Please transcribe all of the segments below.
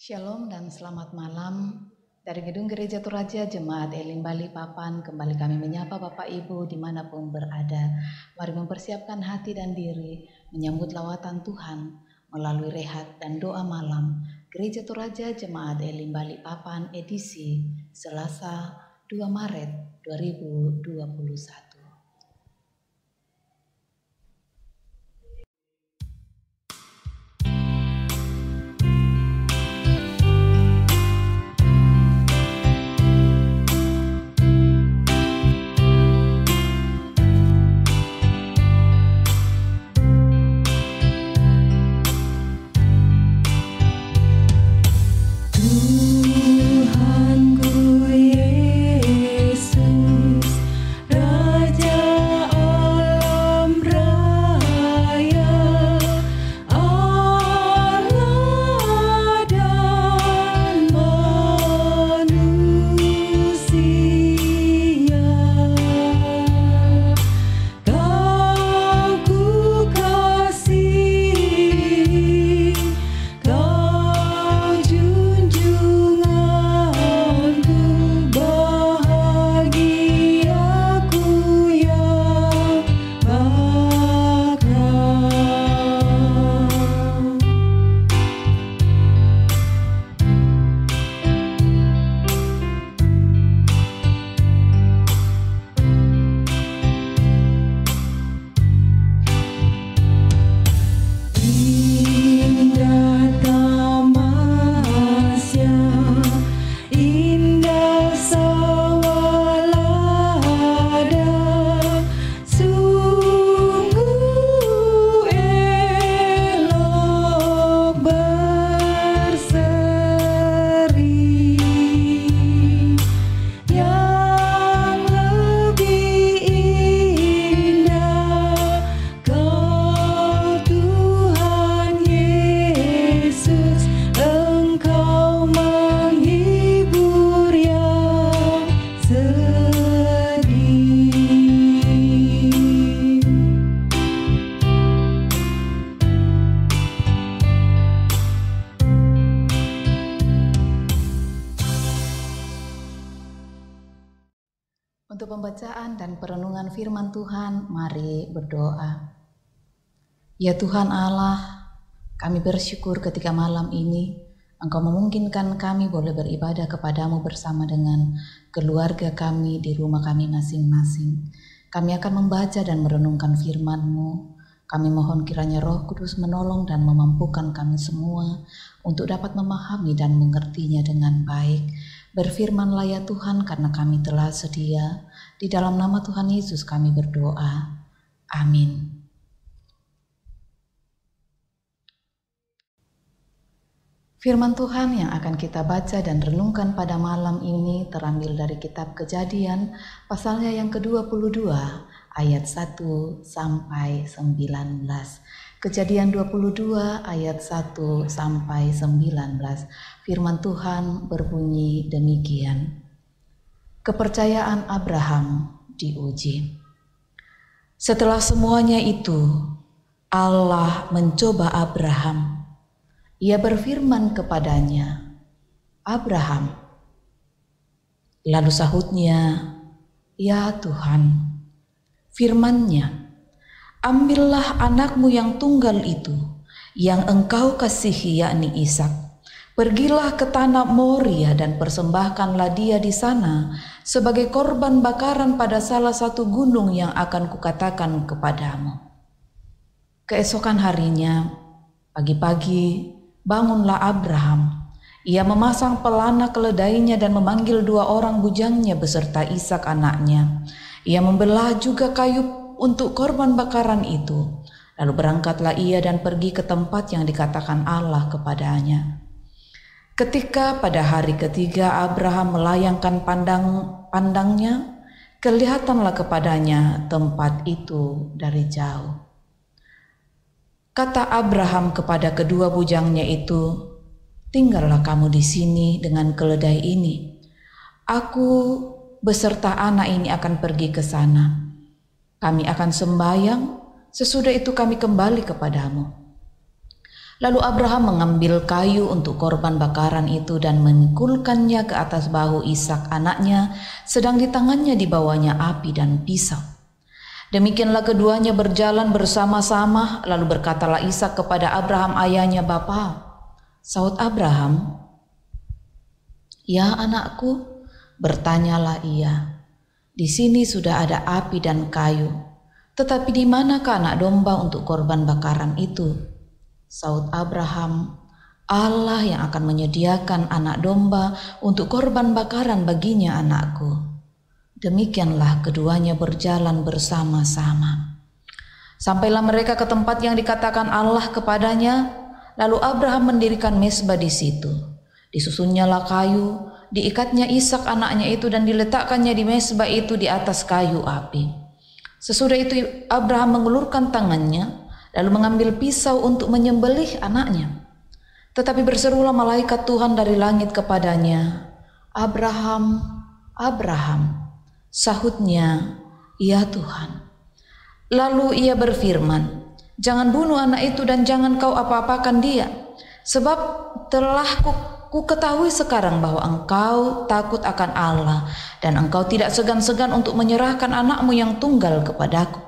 Shalom dan selamat malam. Dari Gedung Gereja Toraja Jemaat Elim Balikpapan, kembali kami menyapa Bapak Ibu dimanapun berada. Mari mempersiapkan hati dan diri menyambut lawatan Tuhan melalui rehat dan doa malam Gereja Toraja Jemaat Elim Balikpapan edisi Selasa 2 Maret 2021. Untuk pembacaan dan perenungan firman Tuhan, mari berdoa. Ya Tuhan Allah, kami bersyukur ketika malam ini Engkau memungkinkan kami boleh beribadah kepadamu bersama dengan keluarga kami di rumah kami masing-masing. Kami akan membaca dan merenungkan firman-Mu. Kami mohon kiranya Roh Kudus menolong dan memampukan kami semua untuk dapat memahami dan mengertinya dengan baik. Berfirmanlah ya Tuhan, karena kami telah sedia. Di dalam nama Tuhan Yesus kami berdoa. Amin. Firman Tuhan yang akan kita baca dan renungkan pada malam ini terambil dari kitab Kejadian pasalnya yang ke-22 ayat 1 sampai 19. Kejadian 22 ayat 1 sampai 19. Firman Tuhan berbunyi demikian. Kepercayaan Abraham diuji. Setelah semuanya itu, Allah mencoba Abraham. Ia berfirman kepadanya, "Abraham." Lalu sahutnya, "Ya Tuhan." Firman-Nya, "Ambillah anakmu yang tunggal itu, yang engkau kasihi, yakni Ishak. Pergilah ke tanah Moria dan persembahkanlah dia di sana sebagai korban bakaran pada salah satu gunung yang akan kukatakan kepadamu." Keesokan harinya, pagi-pagi, bangunlah Abraham. Ia memasang pelana keledainya dan memanggil 2 orang bujangnya beserta Ishak anaknya. Ia membelah juga kayu untuk korban bakaran itu. Lalu berangkatlah ia dan pergi ke tempat yang dikatakan Allah kepadanya. Ketika pada hari ketiga Abraham melayangkan pandangnya, kelihatanlah kepadanya tempat itu dari jauh. Kata Abraham kepada kedua bujangnya itu, "Tinggallah kamu di sini dengan keledai ini. Aku beserta anak ini akan pergi ke sana. Kami akan sembahyang, sesudah itu kami kembali kepadamu." Lalu Abraham mengambil kayu untuk korban bakaran itu dan memikulkannya ke atas bahu Ishak anaknya, sedang di tangannya dibawanya api dan pisau. Demikianlah keduanya berjalan bersama-sama, lalu berkatalah Ishak kepada Abraham ayahnya, "Bapa." Saud Abraham, "Ya anakku," bertanyalah ia, "di sini sudah ada api dan kayu, tetapi di manakah anak domba untuk korban bakaran itu?" Saud Abraham, "Allah yang akan menyediakan anak domba untuk korban bakaran baginya anakku." Demikianlah keduanya berjalan bersama-sama. Sampailah mereka ke tempat yang dikatakan Allah kepadanya, lalu Abraham mendirikan mezbah di situ. Disusunnyalah kayu, diikatnya Ishak anaknya itu dan diletakkannya di mezbah itu di atas kayu api. Sesudah itu Abraham mengulurkan tangannya, lalu mengambil pisau untuk menyembelih anaknya. Tetapi berserulah malaikat Tuhan dari langit kepadanya, "Abraham, Abraham." Sahutnya, "Ya Tuhan." Lalu ia berfirman, "Jangan bunuh anak itu dan jangan kau apa-apakan dia, sebab telah ku ketahui sekarang bahwa engkau takut akan Allah dan engkau tidak segan-segan untuk menyerahkan anakmu yang tunggal kepadaku."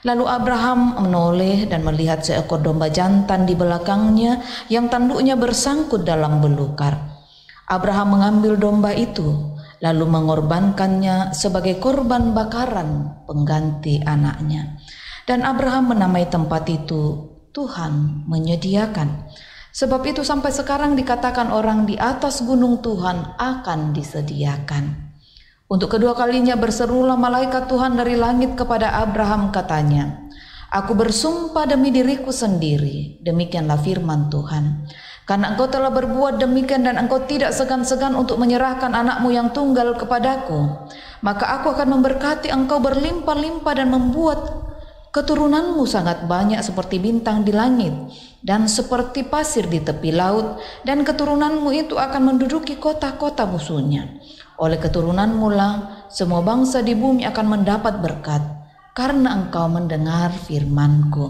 Lalu Abraham menoleh dan melihat seekor domba jantan di belakangnya yang tanduknya bersangkut dalam belukar. Abraham mengambil domba itu, lalu mengorbankannya sebagai korban bakaran pengganti anaknya. Dan Abraham menamai tempat itu, "Tuhan menyediakan." Sebab itu sampai sekarang dikatakan orang, di atas gunung Tuhan akan disediakan. Untuk kedua kalinya berserulah malaikat Tuhan dari langit kepada Abraham, katanya, "Aku bersumpah demi diriku sendiri, demikianlah firman Tuhan, karena engkau telah berbuat demikian dan engkau tidak segan-segan untuk menyerahkan anakmu yang tunggal kepadaku, maka aku akan memberkati engkau berlimpah-limpah dan membuat keturunanmu sangat banyak seperti bintang di langit dan seperti pasir di tepi laut, dan keturunanmu itu akan menduduki kota-kota musuhnya. Oleh keturunanmu lah semua bangsa di bumi akan mendapat berkat, karena engkau mendengar firman-Ku."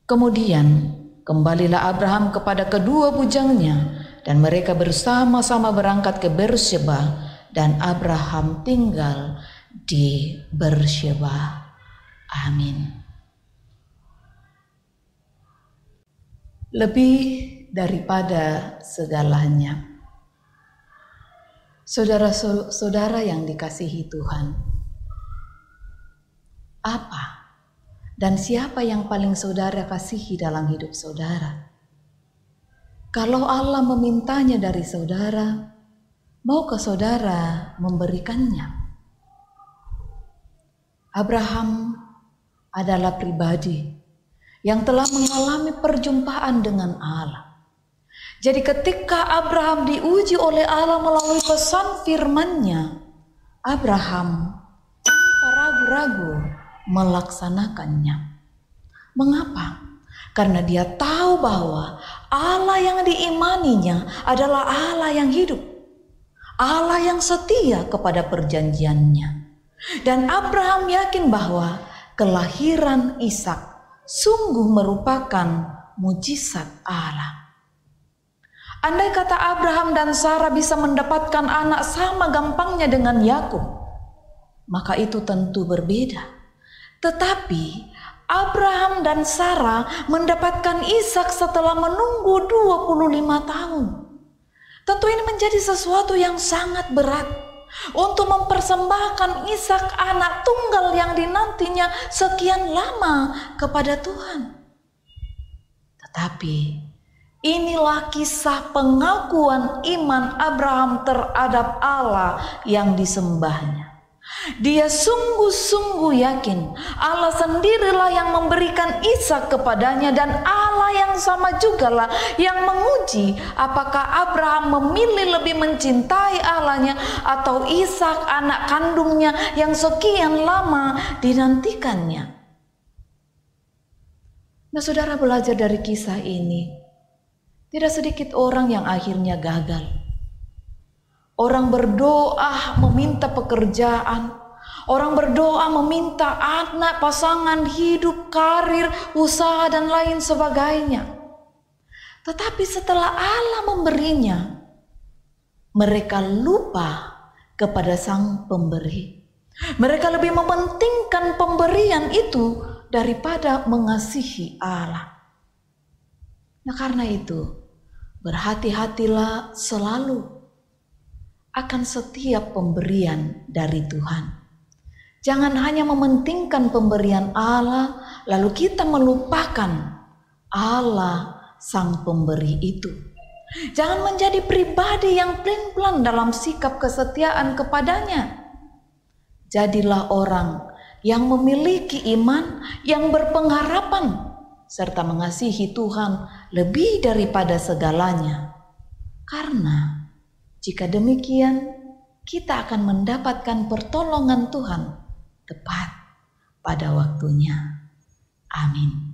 Kemudian kembalilah Abraham kepada kedua bujangnya, dan mereka bersama-sama berangkat ke Beersheba, dan Abraham tinggal di Beersheba. Amin. Lebih daripada segalanya, saudara-saudara yang dikasihi Tuhan, apa dan siapa yang paling saudara kasihi dalam hidup saudara? Kalau Allah memintanya dari saudara, maukah saudara memberikannya? Abraham adalah pribadi yang telah mengalami perjumpaan dengan Allah. Jadi ketika Abraham diuji oleh Allah melalui pesan firman-Nya, Abraham tanpa ragu-ragu melaksanakannya. Mengapa? Karena dia tahu bahwa Allah yang diimaninya adalah Allah yang hidup, Allah yang setia kepada perjanjiannya. Dan Abraham yakin bahwa kelahiran Ishak sungguh merupakan mujizat Allah. Andai kata Abraham dan Sarah bisa mendapatkan anak sama gampangnya dengan Yakub, maka itu tentu berbeda. Tetapi Abraham dan Sarah mendapatkan Ishak setelah menunggu 25 tahun. Tentu ini menjadi sesuatu yang sangat berat untuk mempersembahkan Ishak anak tunggal yang dinantinya sekian lama kepada Tuhan. Tetapi inilah kisah pengakuan iman Abraham terhadap Allah yang disembahnya. Dia sungguh-sungguh yakin Allah sendirilah yang memberikan Ishak kepadanya, dan Allah yang sama jugalah yang menguji apakah Abraham memilih lebih mencintai Allahnya atau Ishak anak kandungnya yang sekian lama dinantikannya. Nah, saudara, belajar dari kisah ini, tidak sedikit orang yang akhirnya gagal. Orang berdoa meminta pekerjaan, orang berdoa meminta anak, pasangan hidup, karir, usaha, dan lain sebagainya. Tetapi setelah Allah memberinya, mereka lupa kepada Sang Pemberi. Mereka lebih mementingkan pemberian itu daripada mengasihi Allah. Nah, karena itu, berhati-hatilah selalu akan setiap pemberian dari Tuhan. Jangan hanya mementingkan pemberian Allah, lalu kita melupakan Allah Sang Pemberi itu. Jangan menjadi pribadi yang pelin-pelan dalam sikap kesetiaan kepadanya. Jadilah orang yang memiliki iman, yang berpengharapan, serta mengasihi Tuhan lebih daripada segalanya. Karena jika demikian, kita akan mendapatkan pertolongan Tuhan tepat pada waktunya. Amin.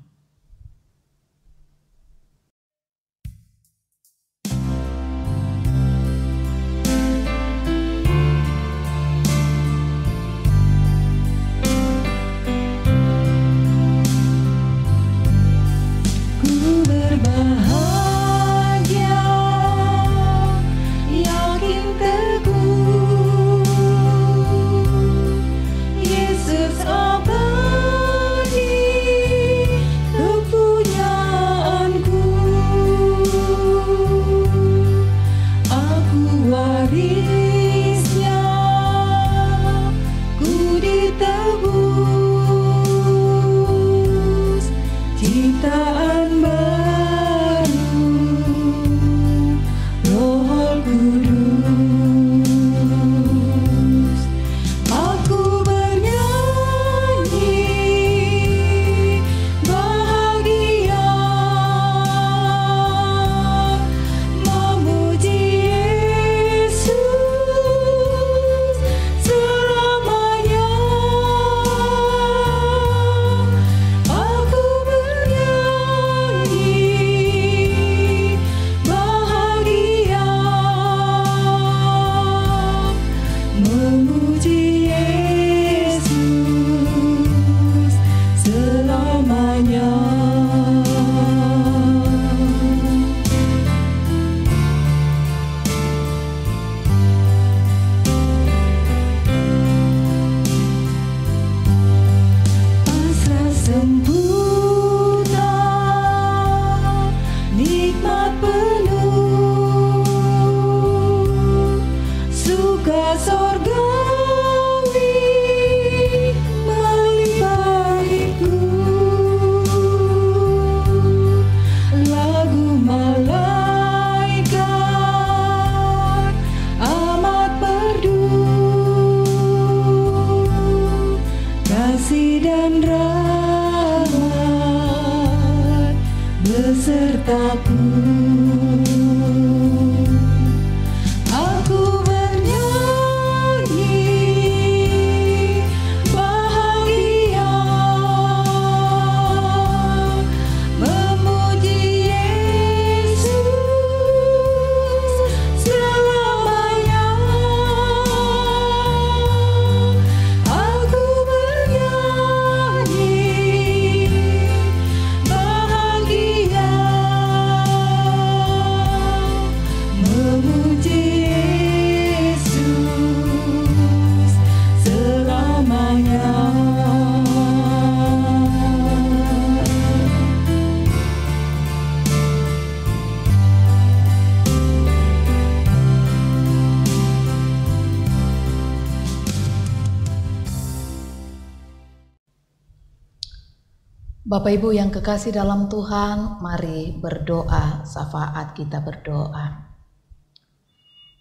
Bapak Ibu yang kekasih dalam Tuhan, mari berdoa, syafaat kita berdoa.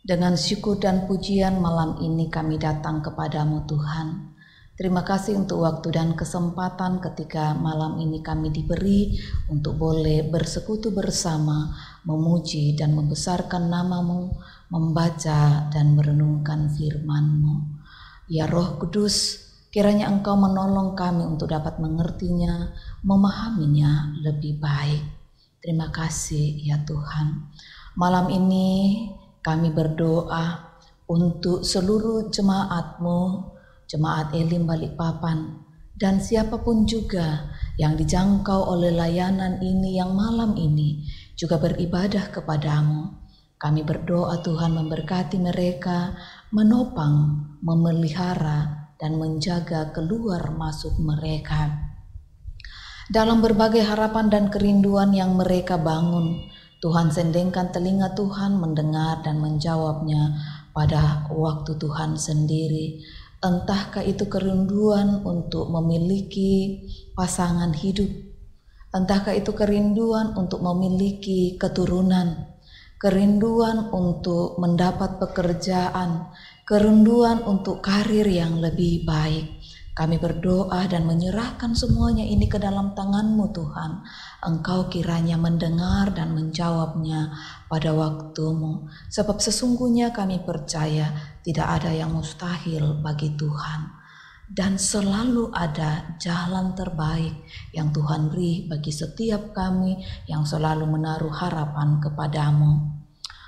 Dengan syukur dan pujian malam ini kami datang kepadamu Tuhan. Terima kasih untuk waktu dan kesempatan ketika malam ini kami diberi untuk boleh bersekutu bersama, memuji dan membesarkan nama-Mu, membaca dan merenungkan firman-Mu. Ya Roh Kudus, kiranya Engkau menolong kami untuk dapat mengertinya, memahaminya lebih baik. Terima kasih ya Tuhan. Malam ini kami berdoa untuk seluruh jemaat-Mu, Jemaat Elim Balikpapan, dan siapapun juga yang dijangkau oleh layanan ini yang malam ini. juga beribadah kepadamu. Kami berdoa Tuhan memberkati mereka, menopang, memelihara, dan menjaga keluar masuk mereka. Dalam berbagai harapan dan kerinduan yang mereka bangun, Tuhan sendengkan telinga Tuhan mendengar dan menjawabnya pada waktu Tuhan sendiri. Entahkah itu kerinduan untuk memiliki pasangan hidup, entahkah itu kerinduan untuk memiliki keturunan, kerinduan untuk mendapat pekerjaan, kerinduan untuk karir yang lebih baik. Kami berdoa dan menyerahkan semuanya ini ke dalam tangan-Mu Tuhan. Engkau kiranya mendengar dan menjawabnya pada waktu-Mu. Sebab sesungguhnya kami percaya tidak ada yang mustahil bagi Tuhan. Dan selalu ada jalan terbaik yang Tuhan beri bagi setiap kami yang selalu menaruh harapan kepadamu.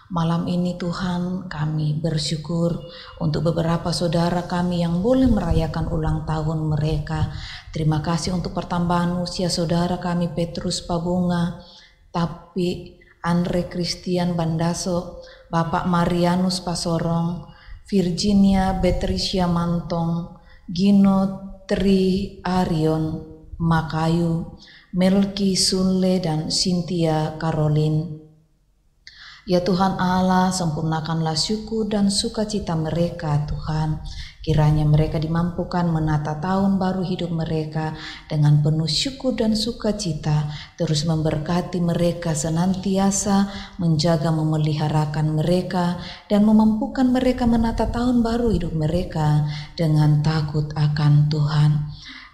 Malam ini Tuhan, kami bersyukur untuk beberapa saudara kami yang boleh merayakan ulang tahun mereka. Terima kasih untuk pertambahan usia saudara kami Petrus Pabunga, Tapi, Andre Christian Bandaso, Bapak Marianus Pasorong, Virginia Betricia Mantong, Gino Tri Arion Makayu, Melki Sunle dan Cynthia Caroline. Ya Tuhan Allah, sempurnakanlah syukur dan sukacita mereka Tuhan. Kiranya mereka dimampukan menata tahun baru hidup mereka dengan penuh syukur dan sukacita. Terus memberkati mereka senantiasa, menjaga memeliharakan mereka, dan memampukan mereka menata tahun baru hidup mereka dengan takut akan Tuhan.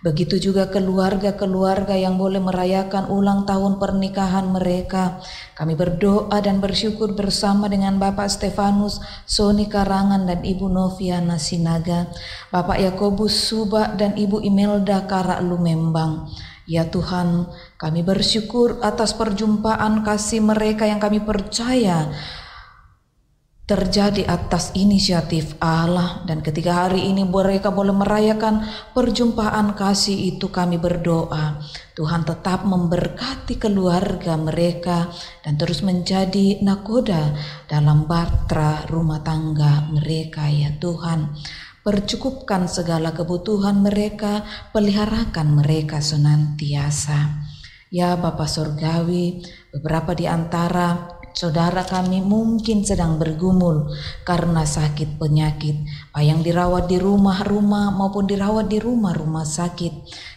Begitu juga keluarga-keluarga yang boleh merayakan ulang tahun pernikahan mereka. Kami berdoa dan bersyukur bersama dengan Bapak Stefanus Soni Karangan dan Ibu Noviana Sinaga, Bapak Yakobus Suba dan Ibu Imelda Karak Lumembang. Ya Tuhan, kami bersyukur atas perjumpaan kasih mereka yang kami percaya terjadi atas inisiatif Allah, dan ketika hari ini mereka boleh merayakan perjumpaan kasih itu, kami berdoa Tuhan tetap memberkati keluarga mereka dan terus menjadi nakoda dalam bahtera rumah tangga mereka. Ya Tuhan, percukupkan segala kebutuhan mereka, peliharakan mereka senantiasa. Ya Bapa Surgawi, beberapa di antara saudara kami mungkin sedang bergumul karena sakit penyakit, baik yang dirawat di rumah-rumah maupun dirawat di rumah-rumah sakit.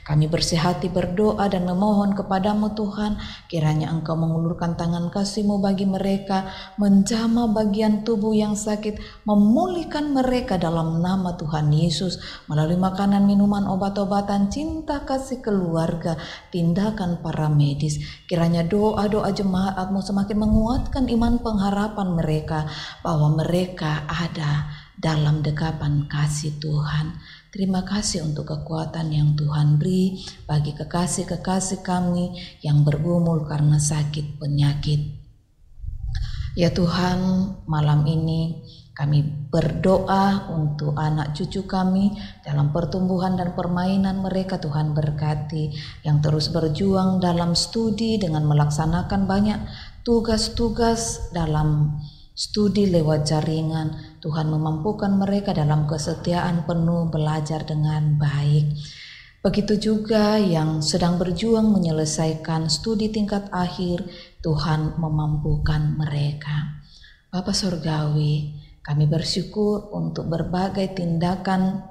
Kami bersehati berdoa dan memohon kepadamu Tuhan, kiranya Engkau mengulurkan tangan kasih-Mu bagi mereka, menjamah bagian tubuh yang sakit, memulihkan mereka dalam nama Tuhan Yesus, melalui makanan, minuman, obat-obatan, cinta kasih keluarga, tindakan para medis. Kiranya doa-doa jemaat-Mu semakin menguatkan iman pengharapan mereka, bahwa mereka ada dalam dekapan kasih Tuhan. Terima kasih untuk kekuatan yang Tuhan beri bagi kekasih-kekasih kami yang bergumul karena sakit penyakit. Ya Tuhan, malam ini kami berdoa untuk anak cucu kami dalam pertumbuhan dan permainan mereka. Tuhan berkati yang terus berjuang dalam studi dengan melaksanakan banyak tugas-tugas dalam studi lewat jaringan. Tuhan memampukan mereka dalam kesetiaan penuh belajar dengan baik. Begitu juga yang sedang berjuang menyelesaikan studi tingkat akhir, Tuhan memampukan mereka. Bapa Surgawi, kami bersyukur untuk berbagai tindakan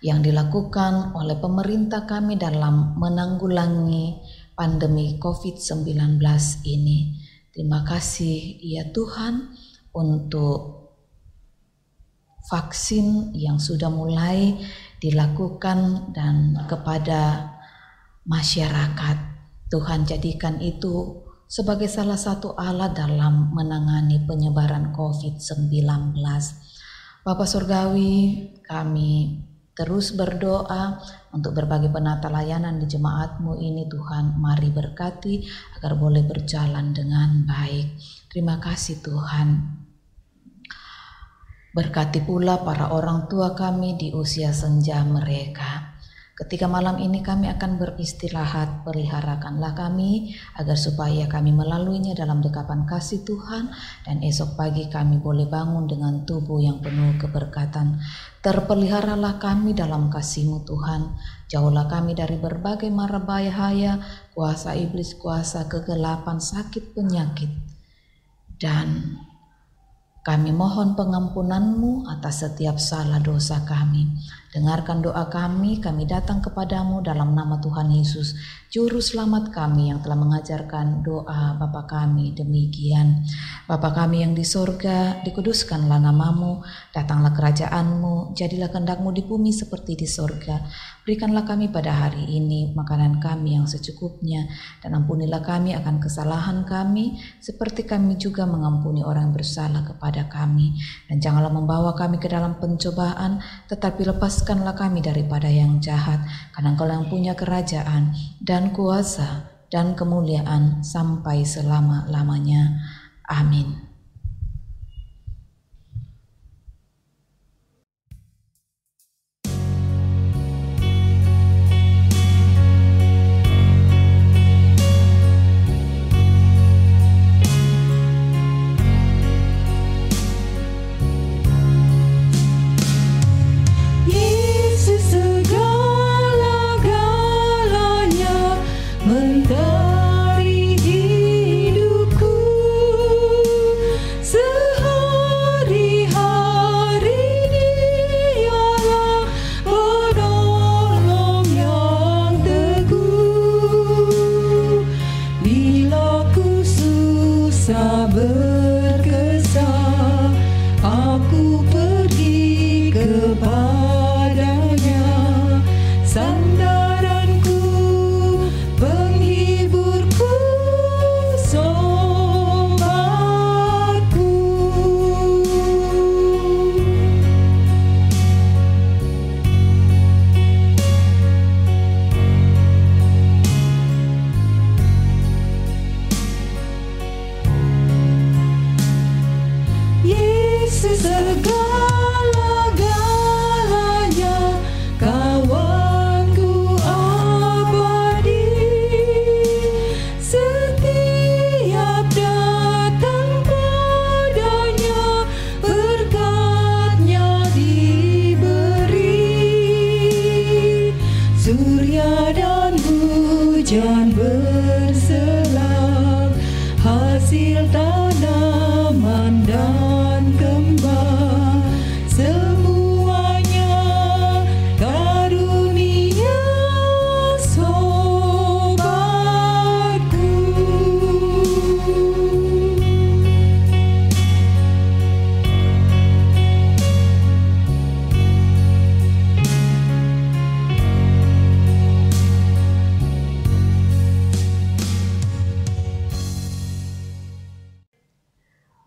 yang dilakukan oleh pemerintah kami dalam menanggulangi pandemi COVID-19 ini. Terima kasih ya Tuhan untuk vaksin yang sudah mulai dilakukan dan kepada masyarakat. Tuhan jadikan itu sebagai salah satu alat dalam menangani penyebaran COVID-19. Bapa Surgawi, kami terus berdoa untuk berbagai penata layanan di jemaat-Mu ini. Tuhan, mari berkati agar boleh berjalan dengan baik. Terima kasih Tuhan. Berkati pula para orang tua kami di usia senja mereka. Ketika malam ini kami akan beristirahat, peliharakanlah kami agar supaya kami melaluinya dalam dekapan kasih Tuhan, dan esok pagi kami boleh bangun dengan tubuh yang penuh keberkatan. Terpeliharalah kami dalam kasih-Mu Tuhan, jauhlah kami dari berbagai mara bahaya, kuasa iblis, kuasa kegelapan, sakit, penyakit, dan kami mohon pengampunan-Mu atas setiap salah dosa kami. Dengarkan doa kami datang kepadamu dalam nama Tuhan Yesus, Juru Selamat kami yang telah mengajarkan doa Bapa kami demikian. Bapa kami yang di sorga, dikuduskanlah namamu, datanglah kerajaan-Mu, jadilah kehendak-Mu di bumi seperti di sorga. Berikanlah kami pada hari ini makanan kami yang secukupnya, dan ampunilah kami akan kesalahan kami, seperti kami juga mengampuni orang yang bersalah kepada kami. Dan janganlah membawa kami ke dalam pencobaan, tetapi lepaskanlah kami daripada yang jahat, karena Engkau yang punya kerajaan dan kuasa dan kemuliaan sampai selama-lamanya. Amin.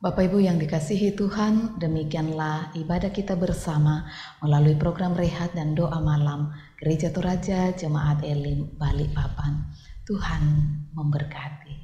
Bapak Ibu yang dikasihi Tuhan, demikianlah ibadah kita bersama melalui program Rehat dan Doa Malam Gereja Toraja Jemaat Elim Balikpapan. Tuhan memberkati.